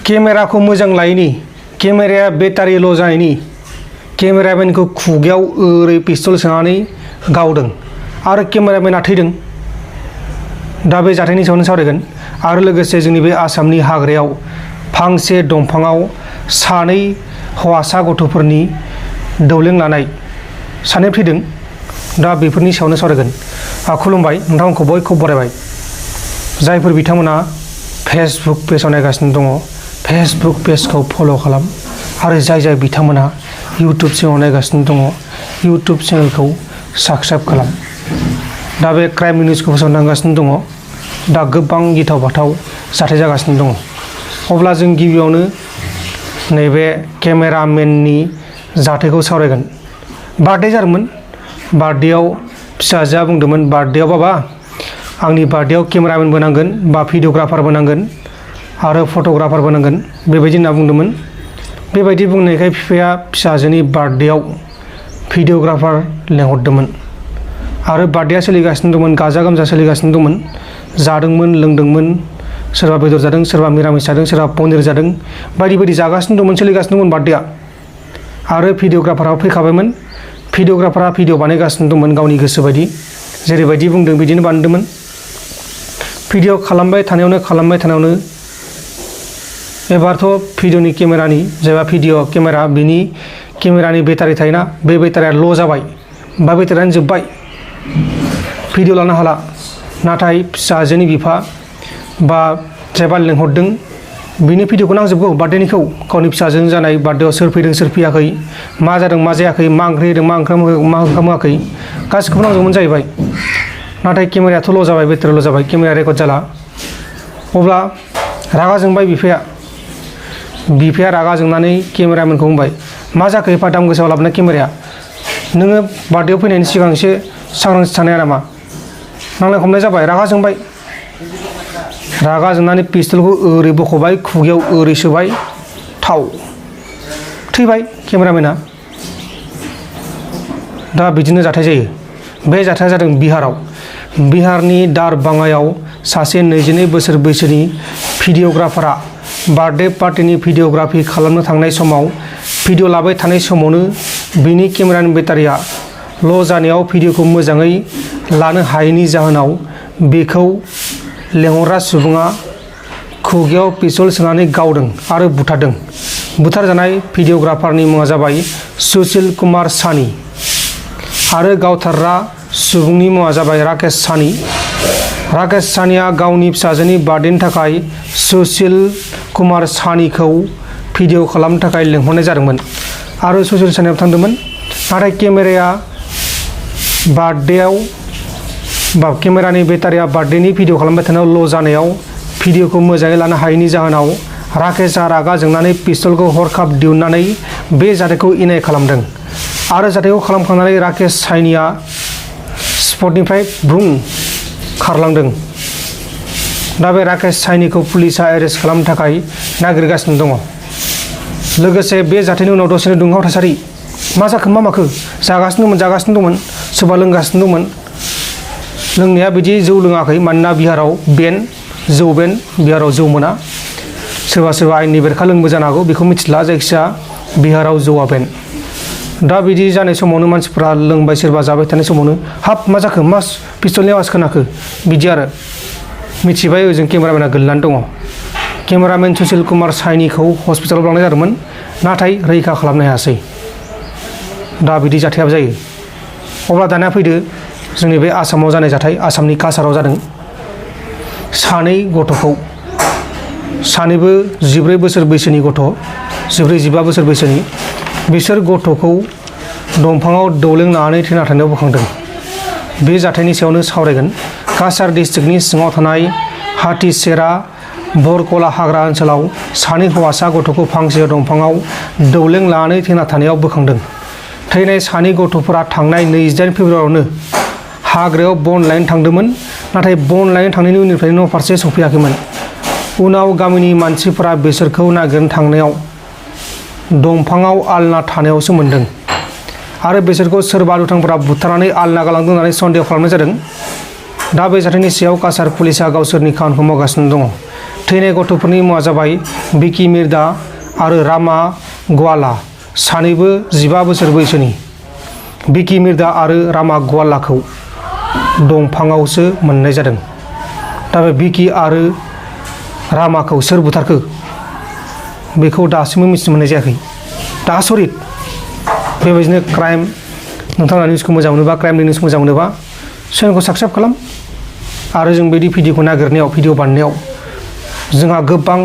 केमेराखौ मोजां लायैनि केमेराया बेटारि ल' जानायनि केमेरामेनखौ खुगायाव ओरै पिस्तल सोनानै गावदों आरो केमेरामेना थैदों। दा बे जाथायनि सायावनो सावरायगोन आरो लोगोसे जोंनि बे आसामनि हाग्रायाव फांसे दंफाङाव सानै हौवासा गथ'फोरनि दौलें लानाय सानै थैदों। दा बेफोरनि सायावनो सावरायगोन। खुलुमबाय, नोंथांमोनखौ बयखौबो बरायबाय। जायफोर बिथांमोना फेसबुक पेजाव नायगासिनो दङ, फेसबुक पेजखौ फल' खालाम आरो जाय बिथांमोना इउटुब चेनेलाव नायगासिनो दङ, इउटुब चेनेलखौ साबस्क्राइब खालाम। दा बे क्राइम निउसखौ फोसावगासिनो दङ। दा गोबां गिथाव बाथाव जाथाय जागासिनो दङ। अब्ला जों गिबियावनो नैबे केमेरामेननि जाथायखौ सावरायगोन। बार्थडे जादोंमोन। बार्थडेआव फिसाजोआ बुंदोंमोन, बार्थडेआव बाबा आंनि बार्थडेआव केमेरामेनबो नांगोन बा भिडिअ'ग्राफारबो नांगोन आरो फट'ग्राफारबो नांगोन बेबायदि होनना बुंदोंमोन। बेबायदि बुंनायखाय बिफाया फिसाजोनि बार्थडेआव भिडिअ'ग्राफार लेंहरदोंमोन आरो बार्थडेआ सोलिगासिनो दंमोन, गाजा गोमजा सोलिगासिनो दंमोन। जादोंमोन, लोंदोंमोन, सोरबा बेदर जादों, सोरबा मिरामिस जादों, सोरबा पनिर जादों, बायदि बायदि जागासिनो दंमोन, सोलिगासिनो दंमोन बार्थडेआ। आरो भिडिअ'ग्राफाराबो फैखाबायमोन। भिडिअ'ग्राफारा भिडिअ' बानायगासिनो दंमोन गावनि गोसो बायदि, जेरैबायदि बुंदों बिदिनो बानायदोंमोन। भिडिअ' खालामबाय थानायावनो एबारथ' भिडिअ'नि केमेरानि जायबा भिडिअ' केमेरा बिनि केमेरानि बेटारि थायोना, बे बेटारिया ल' जाबाय बा बेटारियानो जोब्बाय, भिडिअ' लानो हाला। नाथाय फिसाजोनि बिफा बा जायबा लेंहरदों बिनि भिडिअ'खौ नांजोबगौ, बार्थडेनिखौ, गावनि फिसाजों जानाय बार्थडेआव सोर फैदों सोर फैयाखै, मा जादों मा जायाखै, मा ओंख्रि होदों मा ओंखाम होआखै, गासिखौबो नांजोबगौमोन जाहैबाय। नाथाय केमेरायाथ' ल' जाबाय, बेटारि ल' जाबाय, केमेराया रेकर्ड जाला। अब्ला रागा जोंबाय बिफाया रागा जोंनानै केमेरामेनखौ बुंबाय, मा जाखो एफा दाम गोसायाव लाबोनाय केमेराया? नोङो बार्थडेआव फैनायनि सिगां एसे सांग्रांथि थानाया नामा? नांलाय खमलाय जाबाय, रागा जोंबाय। रागा जोंनानै पिस्तलखौ ओरै बख'बाय, खुगायाव ओरै सोबाय, थाव थैबाय केमेरामेना। दा बिदिनो जाथाय जायो। बे जाथाया जादों बिहाराव। बिहारनि दारबाङायाव सासे 22 बोसोर बैसोनि भिडिअ'ग्राफारा बार्थडे पार्टिनि भिडिअ'ग्राफि खालामनो थांनाय समाव भिडिअ' लाबाय थानाय समावनो बिनि केमेरानि बेटारिया ल' जानायाव भिडिअ'खौ मोजाङै लानो हायैनि जाहोनाव बेखौ लेंहरग्रा सुबुङा खुगायाव पिस्तल सोनानै गावदों आरो बुथारदों। बुथारजानाय भिडिअ'ग्राफारनि मुङा जाबाय सुशील कुमार सानी आरो गावथारग्रा सुबुंनि मुङा जाबाय राकेश सानी। राकेश सानीया गावनि फिसाजोनि बार्थडेनि थाखाय सुशील कुमार सानीखौ भिडिअ' खालामनो थाखाय लेंहरनाय जादोंमोन आरो सुशील सानीयाव थांदोंमोन। नाथाय केमेरानि बेटारिया बार्थडेनि भिडिअ' खालामबाय थानायाव ल' जानायाव भिडिअ'खौ मोजाङै लानो हायैनि जाहोनाव राकेशआ रागा जोंनानै पिस्तलखौ हरखाब दिहुननानै बे जाथायखौ इनाय खालामदों आरो जाथायखौ खालामखांनानै राकेश सानीया स्पटनिफ्राय खारलांदों। दा बे राकेश सानीखौ पुलिसा एरेस्ट खालामनो थाखाय नागिरगासिनो दङ। लोगोसे बे जाथायनि उनाव दसेनो दुंहाव थासारि। मा जाखो मा माखो? जागासिनो दंमोन, सोरबा लोंगासिनो दंमोन। लोंनाया बिदि जौ लोङाखै, मानोना बिहाराव बिहाराव जौ मोना। सोरबा आयेननि बेरेखा लोंबो जानो हागौ, बेखौ मिथिला। जायखिजाया बिहाराव जौआ बेन। दा बिदि जानाय समावनो मानसिफ्रा लोंबाय, सोरबा जाबाय थानाय समावनो हाब मा जाखो, मा पिस्तलनि आवाज खोनाखो, बिदि आरो मिथिबाय ओजों केमेरामेना गोलैनानै दङ। केमेरामेन सुशील कुमार सानीखौ हस्पिटालाव लांनाय जादोंमोन, नाथाय रैखा खालामनो हायासै। दा बिदि जाथायाबो जायो। अब्ला दानिया फैदो जोंनि बे आसामाव जानाय जाथाय। आसामनि काछाराव जादों। सानै गथ'खौ, सानैबो 14 बोसोर बैसोनि गथ', 14-15 बोसोर बैसोनि, बिसोर गथ'खौ दंफाङाव दौलें लानानै थैना थानायाव बोखांदों। बे जाथायनि सायावनो सावरायगोन। काछार डिस्ट्रिक्टनि सिङाव थानाय हाथिसेरा बरकला हाग्रा ओनसोलाव सानै हौवासा गथ'खौ फांसे दंफाङाव दौलें लानानै थैना थानायाव बोखांदों। थैनाय सानै गथ'फोरा थांनाय 28 फेब्रुवारियावनो हाग्रायाव बन लायनो थांदोंमोन, नाथाय बन लायनो थांनायनि उननिफ्रायनो न' फारसे सफैयाखैमोन। उनाव गामिनि मानसिफोरा बिसोरखौ नागिरनो थांनायाव दंफाङाव आलना थानायावसो मोन्दों आरो बिसोरखौ सोरबा दुथांफोरा बुथारनानै आलना गालांदों होननानै सन्देह खालामनाय जादों। दा बे जाथायनि सायाव काछार पुलिसा गावसोरनि खामानिखौ मावगासिनो दङ। थैनाय गथ'फोरनि मुङा जाबाय बिकी मिर्जा आरो रामा गवाला, सानैबो 15 बोसोर बैसोनि। बिकी मिर्जा आरो रामा गवालाखौ दंफाङावसो मोननाय जादों। दा बे बिकी आरो रामाखौ सोर बुथारखो बेखौ दासिमबो मिथिनो मोननाय जायाखै। दा आसरित बेबायदिनो क्राइम, नोंथाङा निउसखौ मोजां मोनोबा, क्राइमनि निउसखौ मोजां मोनोबा चेनेलखौ साबस्क्राइब खालाम। आरो जों बिदि भिडिअखौ नागिरनायाव, भिडिअ बानायनायाव जोंहा गोबां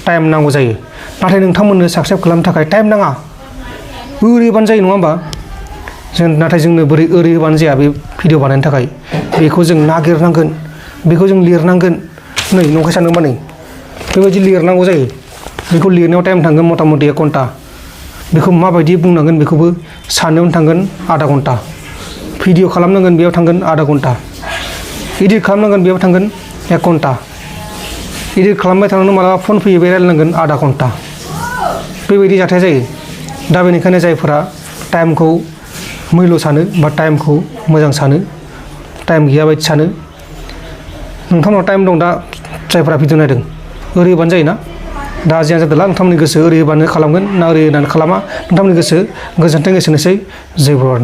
टाइम नांगौ जायो। नाथाय नोंथांमोननो साबस्क्राइब खालामनो थाखाय टाइम नाङा, ओरै होबानो जायो, नङा होमबा? नाथाय जोंनो बोरै ओरै होबानो जाया बे भिडिअ बानायनो थाखाय। बेखौ जों नागिरनांगोन, बेखौ जों लिरनांगोन। नै नंखाय सानदोंबा नै बेबायदि लिरनांगौ जायो। बेखौ लिरनायाव टाइम थांगोन मथा मथि 1 घन्टा। बेखौ माबायदि बुंनांगोन बेखौबो साननायावनो थांगोन आधा घन्टा। भिडिअ खालामनांगोन, बेयाव थांगोन आधा घन्टा। एडिट खालामनांगोन, बेयाव थांगोन 1 घन्टा। एडिट खालामबाय थानानै मालाबा फन फैयो, बे रायलायनांगोन आधा घन्टा। बेबायदि जाथाया जायो। दा बेनिखायनो जायफोरा टाइमखौ मैल्य सानो बा टाइमखौ मोजां सानो, टाइम गैया बायदि सानो, नोंथांनाव टाइम दं। दा जायफोरा भिडिअ नायदों ओरै होबानो जायोना। दा जियानो जादोंला नोंथांमोननि गोसो, ओरै होबानो खालामगोन ना ओरै होनानै खालामा नोंथांमोननि गोसो। गोजोन्थों, एसेनोसै। जय बर'।